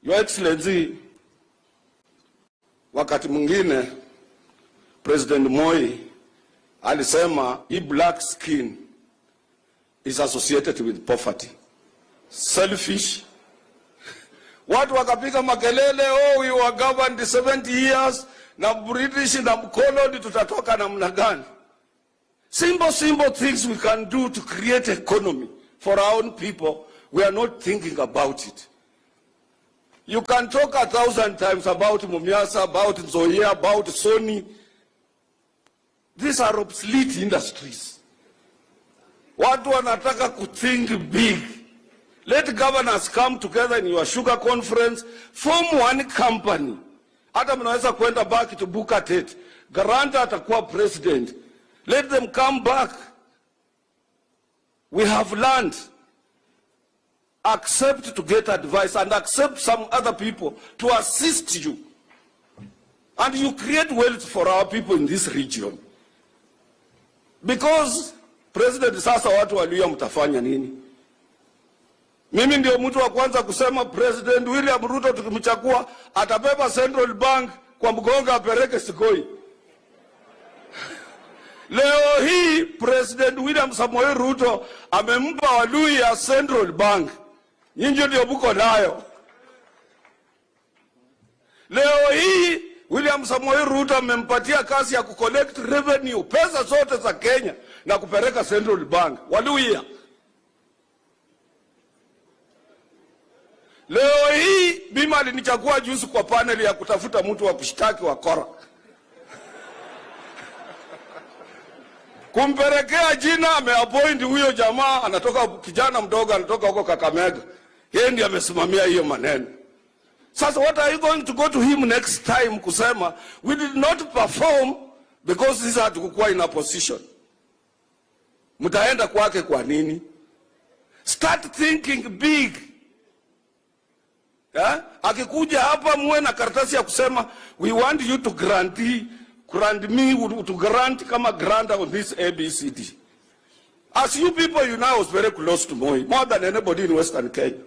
Your Excellency, wakati mwingine President Moi alisema hii black skin is associated with poverty. Selfish. Watu wakapiga makelele, oh, we were governed 70 years na British na mkoloni, tutatoka namna gani? Simple things we can do to create economy for our own people. We are not thinking about it. You can talk 1,000 times about Mumiasa, about Nzoia, about Sony. These are obsolete industries. Watu wanataka kuthink big. Let governors come together in your sugar conference, form one company. Hata mnaweza kwenda back to Bukatet. Garanta atakuwa president. Let them come back. We have learned. Accept to get advice and accept some other people to assist you. And you create wealth for our people in this region. Because President sasa watu walia mtafanya nini? Mimi ndio mtu wa kwanza kusema President William Ruto tukimchagua atabeba Central Bank kwa mgonga apeleke Sikoi. Leo hii President William Samoei Ruto amempa walui ya Central Bank. Nyinyi ndio mko nayo. Leo hii William Samoei Ruto amempatia kazi ya kucollect revenue, pesa zote za Kenya na kupeleka Central Bank. Walui. Leo hii Bima alinichagua juzi kwa panel ya kutafuta mtu wa kushtaki wa kora. Kumpelekea jina ameappoint huyo jamaa, anatoka kijana mdogo, anatoka huko Kakamega. Yeye ndiye amesimamia hiyo maneno. Sasa what are you going to go to him next time kusema we did not perform because this had kukua in a position? Mtaenda kwake kwa nini? Start thinking big. Akikuja hapa muwe na karatasi ya kusema we want you to grant me to grant kama grant on this ABCD. As you people, you know, I was very close to Moi, more than anybody in Western Kenya.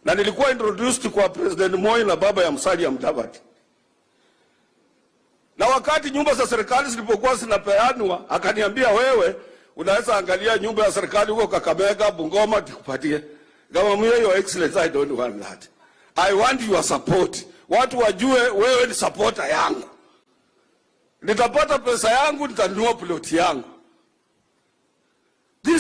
Na nilikuwa introduced kwa President Moi na baba ya Musalia Mudavadi. Na wakati nyumba za serikali zilipokuwa zinapeanwa, akaniambia wewe unaweza angalia nyumba ya serikali huko Kakamega, Bungoma tukupatie. Kama mimi, Your Excellency, I don't want that. I want your support. Watu wajue wewe ni supporter yangu. Nitapata pesa yangu, nitanunua plot yangu.